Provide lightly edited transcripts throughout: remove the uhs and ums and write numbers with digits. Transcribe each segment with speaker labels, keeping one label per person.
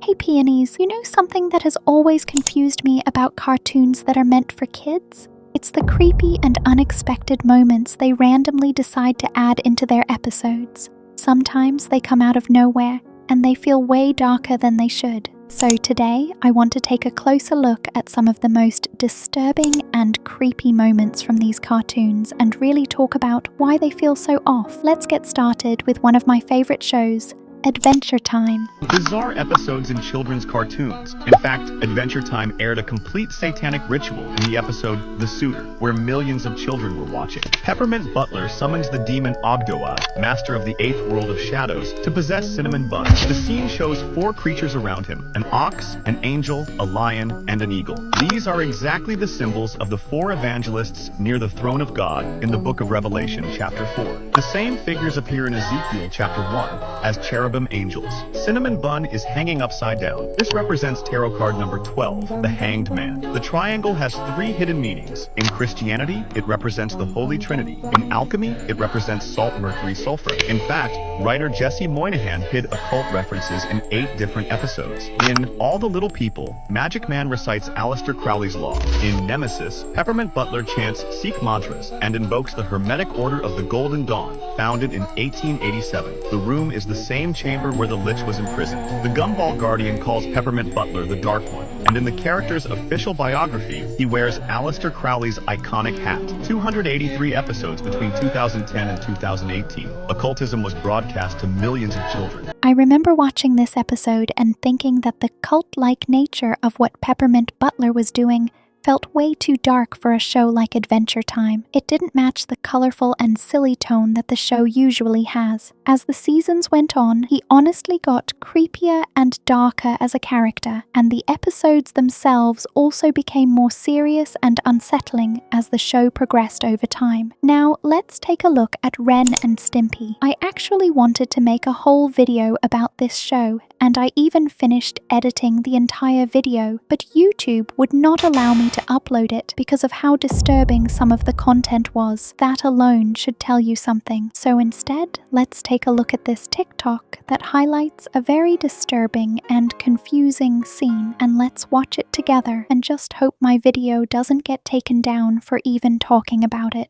Speaker 1: Hey peonies, you know something that has always confused me about cartoons that are meant for kids? It's the creepy and unexpected moments they randomly decide to add into their episodes. Sometimes they come out of nowhere, and they feel way darker than they should. So today, I want to take a closer look at some of the most disturbing and creepy moments from these cartoons and really talk about why they feel so off. Let's get started with one of my favorite shows, Adventure Time.
Speaker 2: Bizarre episodes in children's cartoons. In fact, Adventure Time aired a complete satanic ritual in the episode The Suitor, where millions of children were watching. Peppermint Butler summons the demon Ogdoad, master of the 8th world of shadows, to possess Cinnamon Bun. The scene shows 4 creatures around him: an ox, an angel, a lion, and an eagle. These are exactly the symbols of the 4 evangelists near the throne of God in the book of Revelation, chapter 4. The same figures appear in Ezekiel, chapter 1, as cherubim angels. Cinnamon Bun is hanging upside down. This represents tarot card number 12, the Hanged Man. The triangle has 3 hidden meanings. In Christianity, it represents the Holy Trinity. In alchemy, it represents salt, mercury, sulfur. In fact, writer Jesse Moynihan hid occult references in 8 different episodes. In All the Little People, Magic Man recites Aleister Crowley's Law. In Nemesis, Peppermint Butler chants Sikh mantras and invokes the Hermetic Order of the Golden Dawn, founded in 1887. The room is the same chamber where the Lich was imprisoned. The Gumball Guardian calls Peppermint Butler the Dark One, and in the character's official biography, he wears Aleister Crowley's iconic hat. 283 episodes between 2010 and 2018. Occultism was broadcast to millions of children.
Speaker 1: I remember watching this episode and thinking that the cult-like nature of what Peppermint Butler was doing felt way too dark for a show like Adventure Time. It didn't match the colorful and silly tone that the show usually has. As the seasons went on, he honestly got creepier and darker as a character, and the episodes themselves also became more serious and unsettling as the show progressed over time. Now, let's take a look at Ren and Stimpy. I actually wanted to make a whole video about this show, and I even finished editing the entire video, but YouTube would not allow me to upload it because of how disturbing some of the content was. That alone should tell you something. So instead, let's take a look at this TikTok that highlights a very disturbing and confusing scene, and let's watch it together and just hope my video doesn't get taken down for even talking about it.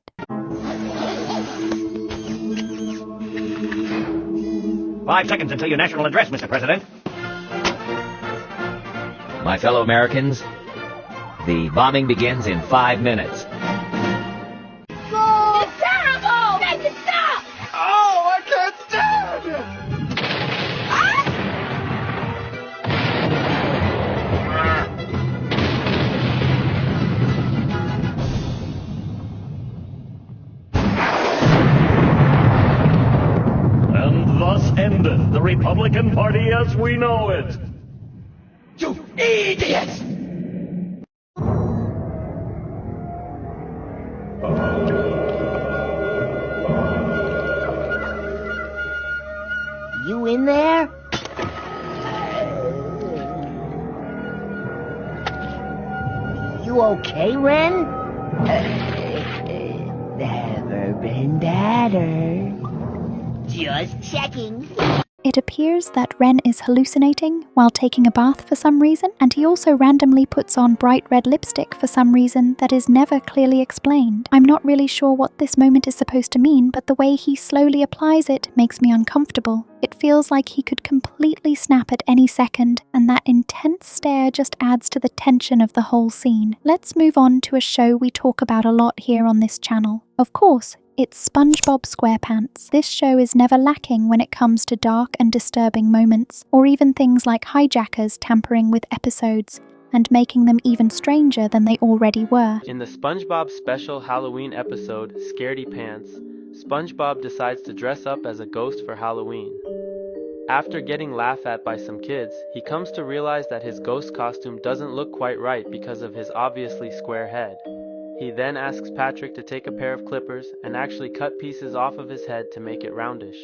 Speaker 3: 5 seconds until your national address, Mr. President.
Speaker 4: My fellow Americans, the bombing begins in 5 minutes.
Speaker 5: It's terrible! Make it stop!
Speaker 6: Oh, I can't stand it!
Speaker 3: And thus endeth the Republican Party as we know it.
Speaker 6: You idiots!
Speaker 5: You in there? You okay, Ren? Never been better. Just checking.
Speaker 1: It appears that Ren is hallucinating while taking a bath for some reason, and he also randomly puts on bright red lipstick for some reason that is never clearly explained. I'm not really sure what this moment is supposed to mean, but the way he slowly applies it makes me uncomfortable. It feels like he could completely snap at any second, and that intense stare just adds to the tension of the whole scene. Let's move on to a show we talk about a lot here on this channel. Of course, it's SpongeBob SquarePants. This show is never lacking when it comes to dark and disturbing moments, or even things like hijackers tampering with episodes and making them even stranger than they already were.
Speaker 7: In the SpongeBob special Halloween episode, Scaredy Pants, SpongeBob decides to dress up as a ghost for Halloween. After getting laughed at by some kids, he comes to realize that his ghost costume doesn't look quite right because of his obviously square head. He then asks Patrick to take a pair of clippers and actually cut pieces off of his head to make it roundish,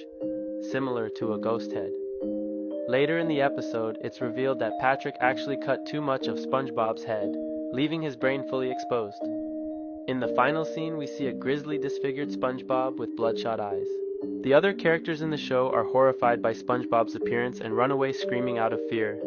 Speaker 7: similar to a ghost head. Later in the episode, it's revealed that Patrick actually cut too much of SpongeBob's head, leaving his brain fully exposed. In the final scene, we see a grisly disfigured SpongeBob with bloodshot eyes. The other characters in the show are horrified by SpongeBob's appearance and run away screaming out of fear.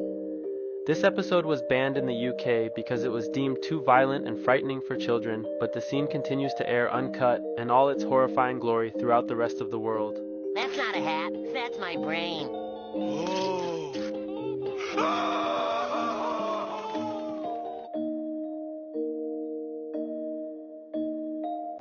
Speaker 7: This episode was banned in the UK because it was deemed too violent and frightening for children, but the scene continues to air uncut and all its horrifying glory throughout the rest of the world.
Speaker 5: That's not a hat. That's my brain.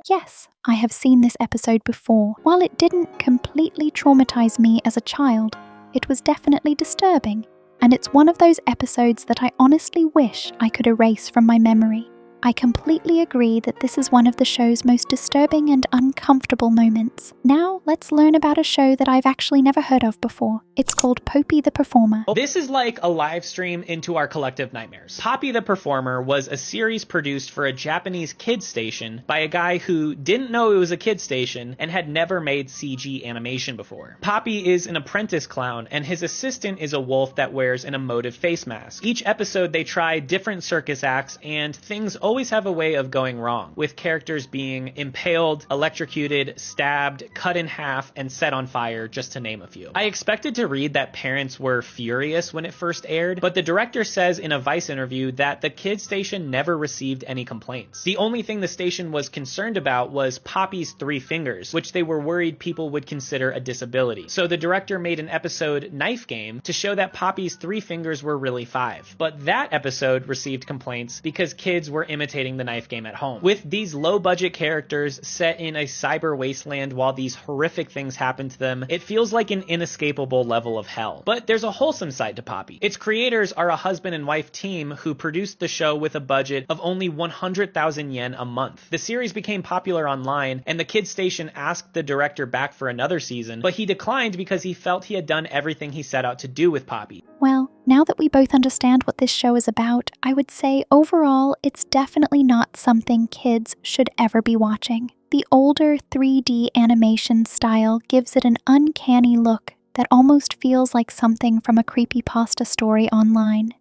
Speaker 1: Yes, I have seen this episode before. While it didn't completely traumatize me as a child, it was definitely disturbing, and it's one of those episodes that I honestly wish I could erase from my memory. I completely agree that this is one of the show's most disturbing and uncomfortable moments. Now, let's learn about a show that I've actually never heard of before. It's called Poppy the Performer.
Speaker 8: This is like a live stream into our collective nightmares. Poppy the Performer was a series produced for a Japanese kids station by a guy who didn't know it was a kids station and had never made CG animation before. Poppy is an apprentice clown, and his assistant is a wolf that wears an emotive face mask. Each episode they try different circus acts, and things always have a way of going wrong, with characters being impaled, electrocuted, stabbed, cut in half, and set on fire, just to name a few. I expected to read that parents were furious when it first aired, but the director says in a Vice interview that the kids station never received any complaints. The only thing the station was concerned about was Poppy's 3 fingers, which they were worried people would consider a disability. So the director made an episode, Knife Game, to show that Poppy's 3 fingers were really 5. But that episode received complaints because kids were imitating the knife game at home. With these low-budget characters set in a cyber wasteland while these horrific things happen to them, it feels like an inescapable level of hell. But there's a wholesome side to Poppy. Its creators are a husband and wife team who produced the show with a budget of only 100,000 yen a month. The series became popular online, and the kids station asked the director back for another season, but he declined because he felt he had done everything he set out to do with Poppy.
Speaker 1: Well, now that we both understand what this show is about, I would say overall it's definitely not something kids should ever be watching. The older 3D animation style gives it an uncanny look that almost feels like something from a creepypasta story online.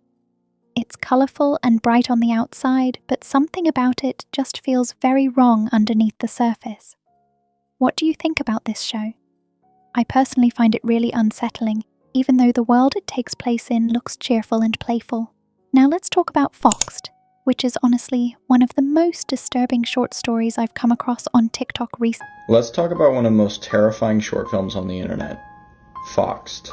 Speaker 1: It's colorful and bright on the outside, but something about it just feels very wrong underneath the surface. What do you think about this show? I personally find it really unsettling, even though the world it takes place in looks cheerful and playful. Now let's talk about Foxed, which is honestly one of the most disturbing short stories I've come across on TikTok recently.
Speaker 9: Let's talk about one of the most terrifying short films on the internet, Foxed.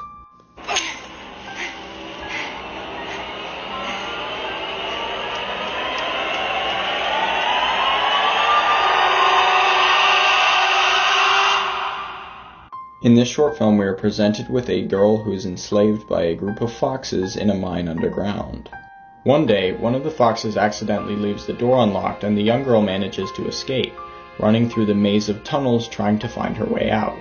Speaker 9: In this short film, we are presented with a girl who is enslaved by a group of foxes in a mine underground. One day, one of the foxes accidentally leaves the door unlocked and the young girl manages to escape, running through the maze of tunnels trying to find her way out.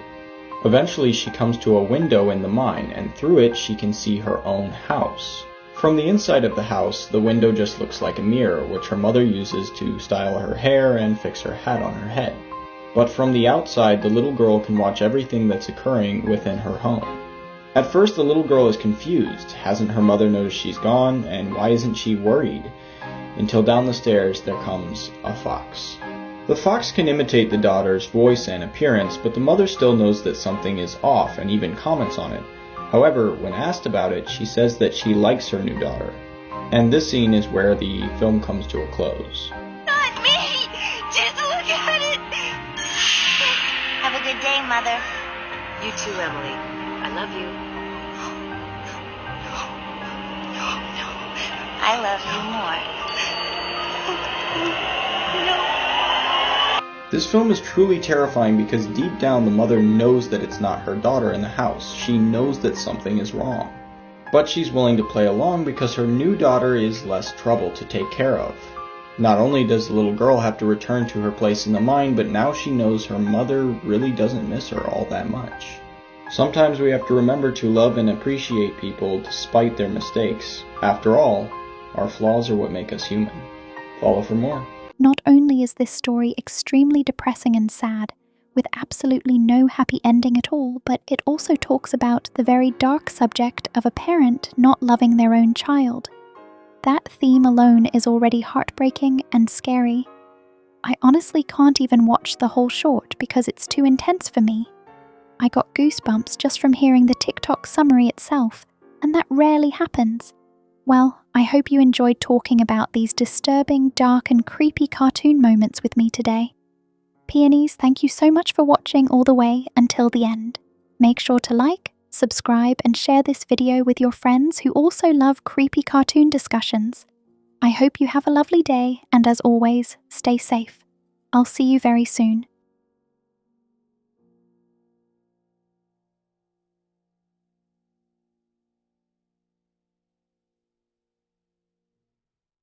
Speaker 9: Eventually, she comes to a window in the mine, and through it she can see her own house. From the inside of the house, the window just looks like a mirror, which her mother uses to style her hair and fix her hat on her head. But from the outside, the little girl can watch everything that's occurring within her home. At first, the little girl is confused. Hasn't her mother noticed she's gone, and why isn't she worried? Until down the stairs there comes a fox. The fox can imitate the daughter's voice and appearance, but the mother still knows that something is off and even comments on it. However, when asked about it, she says that she likes her new daughter. And this scene is where the film comes to a close.
Speaker 10: Not me! Just look at it! Have a good day, Mother. You too, Emily. I love you. I love you more.
Speaker 9: This film is truly terrifying because deep down the mother knows that it's not her daughter in the house. She knows that something is wrong. But she's willing to play along because her new daughter is less trouble to take care of. Not only does the little girl have to return to her place in the mine, but now she knows her mother really doesn't miss her all that much. Sometimes we have to remember to love and appreciate people despite their mistakes. After all, our flaws are what make us human. Follow for more.
Speaker 1: Not only is this story extremely depressing and sad, with absolutely no happy ending at all, but it also talks about the very dark subject of a parent not loving their own child. That theme alone is already heartbreaking and scary. I honestly can't even watch the whole short because it's too intense for me. I got goosebumps just from hearing the TikTok summary itself, and that rarely happens. Well, I hope you enjoyed talking about these disturbing, dark, and creepy cartoon moments with me today. Peonies, thank you so much for watching all the way until the end. Make sure to like, subscribe, and share this video with your friends who also love creepy cartoon discussions. I hope you have a lovely day, and as always, stay safe. I'll see you very soon.